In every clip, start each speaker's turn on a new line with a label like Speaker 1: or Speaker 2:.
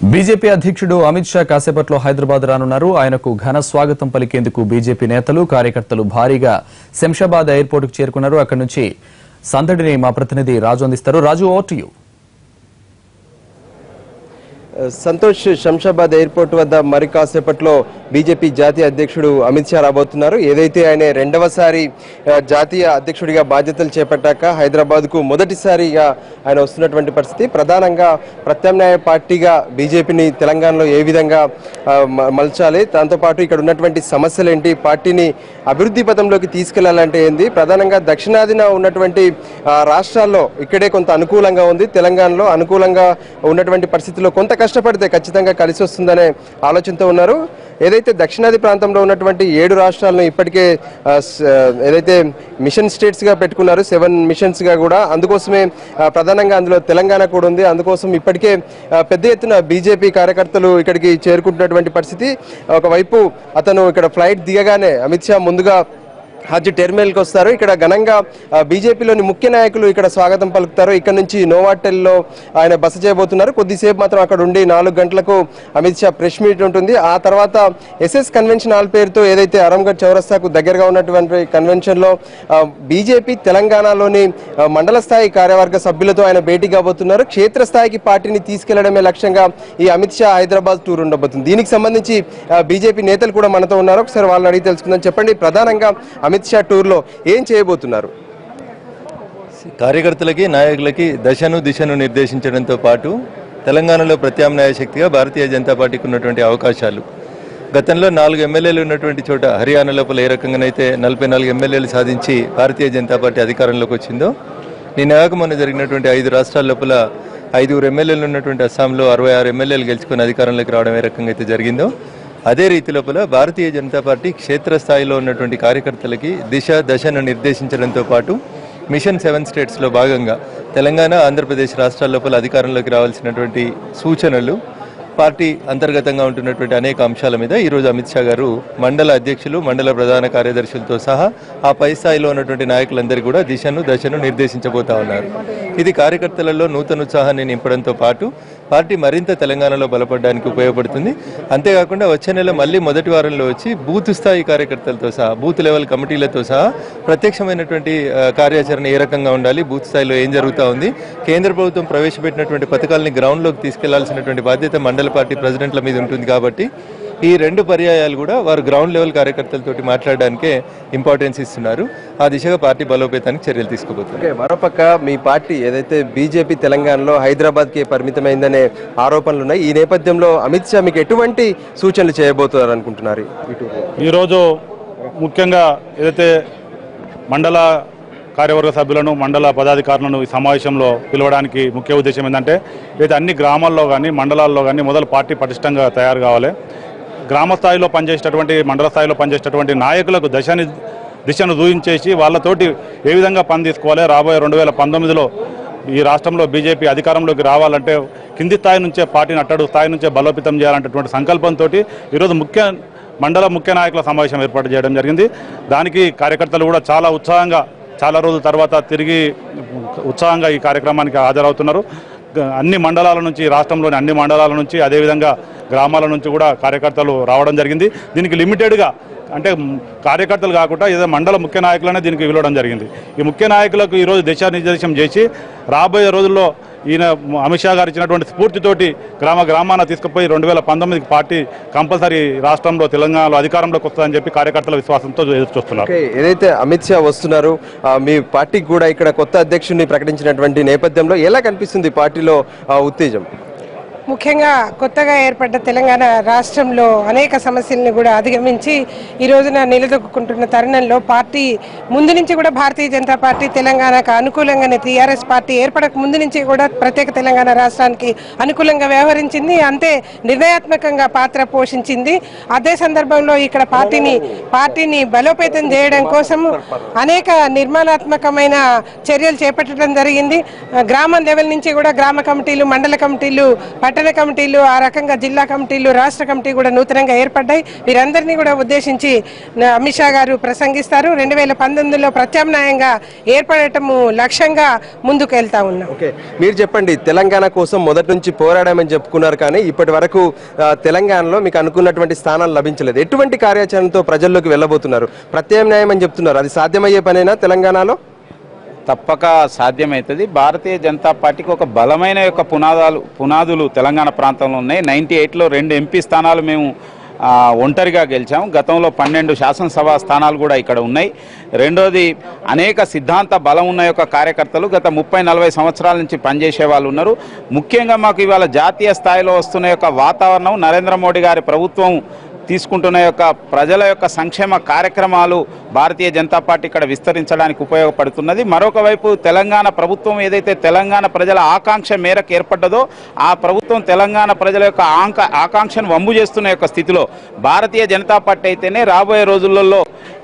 Speaker 1: BJP అధ్యక్షుడు అమిత్ షా కాసేపట్లో హైదరాబాద్ రానున్నారు. ఆయనకు ఘన స్వాగతం పలికేందుకు బీజేపీ నేతలు కార్యకర్తలు భారీగా శంషాబాద్ ఎయిర్పోర్ట్ కు చేరుకున్నారు. అక్కడి నుంచి సందడిని మా ప్రతినిధి రాజు అందిస్తారు. Raju, over to you.
Speaker 2: Santosh, Shamshabad airport వద్ద మరి కాసేపట్లో బీజేపీ జాతీయ అధ్యక్షుడు అమిత్ షా రాబోతున్నారు. ఏదైతే ఆయన రెండవసారి జాతీయ అధ్యక్షుడిగా బాధ్యతలు చేపట్టాక హైదరాబాద్కు మొదటిసారిగా ఆయన వస్తున్నటువంటి పరిస్థితి. ప్రధానంగా ప్రత్యామ్నాయ పార్టీగా బీజేపీని తెలంగాణలో ఏ విధంగా మలచాలి, దాంతోపాటు ఇక్కడ ఉన్నటువంటి సమస్యలు ఏంటి, పార్టీని అభివృద్ధి పథంలోకి తీసుకెళ్లాలంటే ఏంది, ప్రధానంగా దక్షిణాదిన ఉన్నటువంటి రాష్ట్రాల్లో ఇక్కడే కొంత అనుకూలంగా ఉంది, తెలంగాణలో అనుకూలంగా ఉన్నటువంటి పరిస్థితుల్లో కొంత కష్టపడితే ఖచ్చితంగా కలిసి వస్తుందనే ఆలోచనతో ఉన్నారు. ఏదైతే దక్షిణాది ప్రాంతంలో ఉన్నటువంటి 7 రాష్ట్రాలను ఇప్పటికే ఏదైతే మిషన్ స్టేట్స్ గా పెట్టుకున్నారు, 7 మిషన్స్ గా కూడా, అందుకోసమే ప్రధానంగా అందులో తెలంగాణ కూడా ఉంది. అందుకోసం ఇప్పటికే పెద్ద ఎత్తున బీజేపీ కార్యకర్తలు ఇక్కడికి చేరుకుంటున్నటువంటి పరిస్థితి. ఒకవైపు అతను ఇక్కడ ఫ్లైట్ దిగగానే అమిత్ షా ముందుగా హజ్ టెర్మినల్కి వస్తారు. ఇక్కడ ఘనంగా బీజేపీలోని ముఖ్య నాయకులు ఇక్కడ స్వాగతం పలుకుతారు. ఇక్కడ నుంచి నోవాటెల్లో ఆయన బస చేయబోతున్నారు. కొద్దిసేపు మాత్రం అక్కడ ఉండి 4 గంటలకు అమిత్ షా ప్రెస్ మీట్ ఉంటుంది. ఆ తర్వాత ఎస్ఎస్ కన్వెన్షన్ హాల్ పేరుతో ఏదైతే అరంగఢ్ చౌరస్తాకు దగ్గరగా ఉన్నటువంటి కన్వెన్షన్లో బీజేపీ తెలంగాణలోని మండల స్థాయి కార్యవర్గ సభ్యులతో ఆయన భేటీ కాబోతున్నారు. క్షేత్రస్థాయికి పార్టీని తీసుకెళ్లడమే లక్ష్యంగా ఈ అమిత్ షా హైదరాబాద్ టూర్ ఉండబోతుంది. దీనికి సంబంధించి బీజేపీ నేతలు కూడా మనతో ఉన్నారు. ఒకసారి వాళ్ళని అడిగి తెలుసుకుందాం. చెప్పండి, ప్రధానంగా అమిత్ షా టూర్లో ఏం చేయబోతున్నారు?
Speaker 3: కార్యకర్తలకి, నాయకులకి దశను దిశను నిర్దేశించడంతో పాటు తెలంగాణలో ప్రత్యామ్నాయ శక్తిగా భారతీయ జనతా పార్టీకి ఉన్నటువంటి అవకాశాలు, గతంలో 4 ఎమ్మెల్యేలు ఉన్నటువంటి చోట హర్యానా లోపల ఏ రకంగానైతే 44 ఎమ్మెల్యేలు సాధించి భారతీయ జనతా పార్టీ అధికారంలోకి వచ్చిందో, నిన్నగాక మొన్న జరిగినటువంటి 5 రాష్ట్రాల లోపల 5 ఎమ్మెల్యేలు ఉన్నటువంటి అస్సాంలో 66 ఎమ్మెల్యేలు గెలుచుకుని అధికారంలోకి రావడం ఏ రకంగా అయితే జరిగిందో, అదే రీతి లోపల భారతీయ జనతా పార్టీ క్షేత్రస్థాయిలో ఉన్నటువంటి కార్యకర్తలకి దశను నిర్దేశించడంతో పాటు మిషన్ 7 స్టేట్స్లో భాగంగా తెలంగాణ, ఆంధ్రప్రదేశ్ రాష్ట్రాల లోపల అధికారంలోకి రావాల్సినటువంటి సూచనలు, పార్టీ అంతర్గతంగా ఉంటున్నటువంటి అనేక అంశాల మీద ఈరోజు అమిత్ షా గారు మండల అధ్యక్షులు, మండల ప్రధాన కార్యదర్శులతో సహా ఆ పై స్థాయిలో ఉన్నటువంటి నాయకులందరూ కూడా దశను నిర్దేశించబోతా ఉన్నారు. ఇది కార్యకర్తలలో నూతన ఉత్సాహాన్ని నింపడంతో పాటు పార్టీ మరింత తెలంగాణలో బలపడడానికి ఉపయోగపడుతుంది. అంతేకాకుండా వచ్చే నెల మళ్ళీ మొదటి వారంలో వచ్చి బూత్ స్థాయి కార్యకర్తలతో సహా, బూత్ లెవెల్ కమిటీలతో సహా ప్రత్యక్షమైనటువంటి కార్యాచరణ ఏ రకంగా ఉండాలి, బూత్ స్థాయిలో ఏం జరుగుతూ ఉంది, కేంద్ర ప్రభుత్వం ప్రవేశపెట్టినటువంటి పథకాలని గ్రౌండ్లోకి తీసుకెళ్లాల్సినటువంటి బాధ్యత మండల పార్టీ ప్రెసిడెంట్ల మీద ఉంటుంది. కాబట్టి ఈ 2 పర్యాయాలు కూడా వారు గ్రౌండ్ లెవెల్ కార్యకర్తలతోటి మాట్లాడడానికే ఇంపార్టెన్స్ ఇస్తున్నారు. ఆ దిశగా పార్టీ బలోపేతానికి చర్యలు తీసుకోబోతున్నారు.
Speaker 2: మరోపక్క మీ పార్టీ ఏదైతే బీజేపీ తెలంగాణలో హైదరాబాద్కి పరిమితమైందనే ఆరోపణలు ఉన్నాయి. ఈ నేపథ్యంలో అమిత్ షా మీకు ఎటువంటి సూచనలు చేయబోతున్నారు అనుకుంటున్నారు?
Speaker 4: ఈరోజు ముఖ్యంగా ఏదైతే మండల కార్యవర్గ సభ్యులను, మండల పదాధికారులను ఈ సమావేశంలో పిలవడానికి ముఖ్య ఉద్దేశం ఏంటంటే, అయితే అన్ని గ్రామాల్లో కానీ మండలాల్లో కానీ మొదలు పార్టీ పటిష్టంగా తయారు కావాలి. గ్రామ స్థాయిలో పనిచేసేటటువంటి, మండల స్థాయిలో పనిచేసేటటువంటి నాయకులకు దిశను చూపించేసి వాళ్ళతోటి ఏ విధంగా పని తీసుకోవాలి, రాబోయే 2019లో ఈ రాష్ట్రంలో బీజేపీ అధికారంలోకి రావాలంటే కింది స్థాయి నుంచే పార్టీని అట్టడుగు స్థాయి నుంచే బలోపేతం చేయాలనేటువంటి సంకల్పంతో ఈరోజు మండల ముఖ్య నాయకుల సమావేశం ఏర్పాటు చేయడం జరిగింది. దానికి కార్యకర్తలు కూడా చాలా రోజుల తర్వాత తిరిగి ఉత్సాహంగా ఈ కార్యక్రమానికి హాజరవుతున్నారు. అన్ని మండలాల నుంచి, రాష్ట్రంలోని అన్ని మండలాల నుంచి, అదేవిధంగా గ్రామాల నుంచి కూడా కార్యకర్తలు రావడం జరిగింది. దీనికి లిమిటెడ్గా అంటే కార్యకర్తలు కాకుండా ఏదో మండల ముఖ్య నాయకులనే దీనికి పిలవడం జరిగింది. ఈ ముఖ్య నాయకులకు ఈరోజు దిశానిర్దేశం చేసి రాబోయే రోజుల్లో ఈయన అమిత్ షా గారు ఇచ్చినటువంటి స్ఫూర్తితోటి గ్రామాన తీసుకుపోయి 2019కి పార్టీ కంపల్సరీ రాష్ట్రంలో, తెలంగాణలో అధికారంలోకి వస్తుందని చెప్పి కార్యకర్తల విశ్వాసంతో ఎదురు చూస్తున్నారు.
Speaker 2: ఏదైతే అమిత్ షా వస్తున్నారు, మీ పార్టీకి కూడా ఇక్కడ కొత్త అధ్యక్షుడిని ప్రకటించినటువంటి నేపథ్యంలో ఎలా కనిపిస్తుంది పార్టీలో ఉత్తేజం?
Speaker 5: ముఖ్యంగా కొత్తగా ఏర్పడ్డ తెలంగాణ రాష్ట్రంలో అనేక సమస్యలను కూడా అధిగమించి ఈ రోజున నిలదొక్కుంటున్న తరుణంలో పార్టీ ముందు నుంచి కూడా భారతీయ జనతా పార్టీ తెలంగాణకు అనుకూలంగానే, టీఆర్ఎస్ పార్టీ ఏర్పడక ముందు నుంచి కూడా ప్రత్యేక తెలంగాణ రాష్ట్రానికి అనుకూలంగా వ్యవహరించింది, అంతే నిర్ణయాత్మకంగా పాత్ర పోషించింది. అదే సందర్భంలో ఇక్కడ పార్టీని బలోపేతం చేయడం కోసం అనేక నిర్మాణాత్మకమైన చర్యలు చేపట్టడం జరిగింది. గ్రామ లెవెల్ నుంచి కూడా గ్రామ కమిటీలు, మండల కమిటీలు పట్టణ కమిటీలు, ఆ రకంగా జిల్లా కమిటీలు, రాష్ట్ర కమిటీ కూడా నూతనంగా ఏర్పడ్డాయి. వీరందరినీ కూడా ఉద్దేశించి అమిత్ షా గారు ప్రసంగిస్తారు. 2019లో ప్రత్యామ్నాయంగా ఏర్పడటము లక్ష్యంగా ముందుకు వెళ్తా ఉన్నాం.
Speaker 2: ఓకే, మీరు చెప్పండి, తెలంగాణ కోసం మొదటి నుంచి పోరాడామని చెప్పుకున్నారు, కానీ ఇప్పటి వరకు తెలంగాణలో మీకు అనుకున్నటువంటి స్థానాలు లభించలేదు. ఎటువంటి కార్యాచరణతో ప్రజల్లోకి వెళ్ళబోతున్నారు? ప్రత్యామ్నాయం అని చెప్తున్నారు, అది సాధ్యమయ్యే పనేనా తెలంగాణలో?
Speaker 6: తప్పక సాధ్యమవుతుంది. భారతీయ జనతా పార్టీకి ఒక బలమైన యొక్క పునాదులు తెలంగాణ ప్రాంతంలో ఉన్నాయి. 98లో 2 ఎంపీ స్థానాలు మేము ఒంటరిగా గెలిచాము. గతంలో 12 శాసనసభ స్థానాలు కూడా ఇక్కడ ఉన్నాయి. రెండోది, అనేక సిద్ధాంత బలం ఉన్న యొక్క కార్యకర్తలు గత 30-40 సంవత్సరాల నుంచి పనిచేసే వాళ్ళు ఉన్నారు. ముఖ్యంగా మాకు ఇవాళ జాతీయ స్థాయిలో వస్తున్న యొక్క వాతావరణం, నరేంద్ర మోడీ గారి ప్రభుత్వం తీసుకుంటున్న యొక్క ప్రజల యొక్క సంక్షేమ కార్యక్రమాలు భారతీయ జనతా పార్టీ ఇక్కడ విస్తరించడానికి ఉపయోగపడుతున్నది. మరొక వైపు తెలంగాణ ప్రభుత్వం ఏదైతే తెలంగాణ ప్రజల ఆకాంక్ష మేరకు ఏర్పడ్డదో ఆ ప్రభుత్వం తెలంగాణ ప్రజల యొక్క ఆకాంక్షను వమ్ము చేస్తున్న యొక్క స్థితిలో భారతీయ జనతా పార్టీ అయితేనే రాబోయే రోజులలో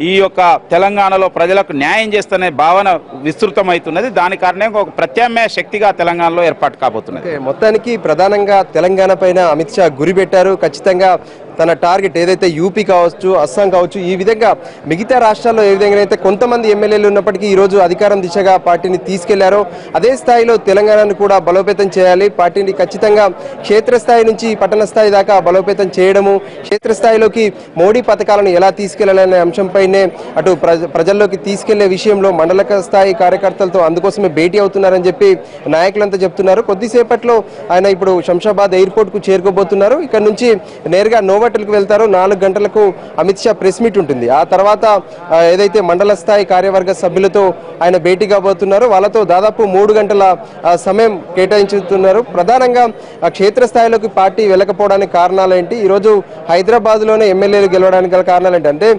Speaker 6: ఈ యొక్క తెలంగాణలో ప్రజలకు న్యాయం చేస్తున్న భావన విస్తృతమవుతున్నది. దాని కారణంగా ఒక ప్రత్యామ్నాయ శక్తిగా తెలంగాణలో ఏర్పాటు కాబోతున్నది.
Speaker 2: మొత్తానికి ప్రధానంగా తెలంగాణ పైన అమిత్ షా గురి పెట్టారు. ఖచ్చితంగా తన టార్గెట్ ఏదైతే యూపీ కావచ్చు, అస్సాం కావచ్చు, ఈ విధంగా మిగతా రాష్ట్రాల్లో ఏ విధంగా అయితే కొంతమంది ఎమ్మెల్యేలు ఉన్నప్పటికీ ఈరోజు అధికారం దిశగా పార్టీని తీసుకెళ్లారో అదే స్థాయిలో తెలంగాణను కూడా బలోపేతం చేయాలి. పార్టీని ఖచ్చితంగా క్షేత్రస్థాయి నుంచి పట్టణ స్థాయి దాకా బలోపేతం చేయడము, క్షేత్రస్థాయిలోకి మోడీ పథకాలను ఎలా తీసుకెళ్లాలనే అంశంపైనే అటు ప్రజల్లోకి తీసుకెళ్లే విషయంలో మండల స్థాయి కార్యకర్తలతో అందుకోసమే భేటీ అవుతున్నారని చెప్పి నాయకులంతా చెప్తున్నారు. కొద్దిసేపట్లో ఆయన ఇప్పుడు శంషాబాద్ ఎయిర్పోర్ట్ కు చేరుకోబోతున్నారు. ఇక్కడ నుంచి నేరుగా నోవాటెల్కు వెళ్తారు. 4 గంటలకు అమిత్ షా ప్రెస్ మీట్ ఉంటుంది. ఆ తర్వాత ఏదైతే మండల స్థాయి కార్యవర్గ సభ్యులతో ఆయన భేటీ కాబోతున్నారు, వాళ్ళతో దాదాపు 3 గంటల సమయం కేటాయించుతున్నారు. ప్రధానంగా క్షేత్రస్థాయిలోకి పార్టీ వెళ్ళకపోవడానికి కారణాలు ఏంటి, ఈరోజు హైదరాబాద్లోనే ఎమ్మెల్యేలు గెలవడానికి గల కారణాలు ఏంటి అంటే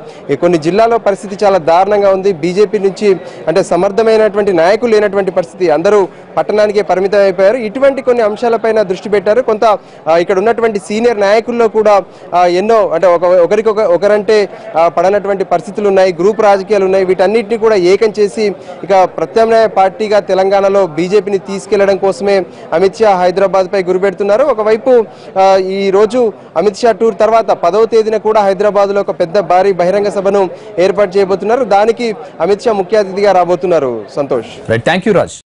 Speaker 2: కొన్ని జిల్లాల్లో పరిస్థితి చాలా దారుణంగా ఉంది. బీజేపీ నుంచి అంటే సమర్థమైనటువంటి నాయకులు లేనటువంటి పరిస్థితి, అందరూ పట్టణానికే పరిమితం అయిపోయారు. ఇటువంటి కొన్ని అంశాలపైన దృష్టి పెట్టారు. కొంత ఇక్కడ ఉన్నటువంటి సీనియర్ నాయకుల్లో కూడా ఎన్నో అంటే ఒకరంటే పడనటువంటి పరిస్థితులు ఉన్నాయి, గ్రూప్ రాజకీయాలు ఉన్నాయి. వీటన్నిటిని కూడా ఏకం చేసి ఇక ప్రత్యామ్నాయ పార్టీగా తెలంగాణలో బీజేపీని తీసుకెళ్లడం కోసమే అమిత్ షా హైదరాబాద్ పై గురిపెడుతున్నారు. ఒకవైపు ఈ రోజు అమిత్ షా టూర్ తర్వాత 10వ తేదీన కూడా హైదరాబాద్ లో ఒక పెద్ద భారీ బహిరంగ సభను ఏర్పాటు చేయబోతున్నారు. దానికి అమిత్ షా ముఖ్య అతిథిగా రాబోతున్నారు. Santosh,
Speaker 1: thank you Raj.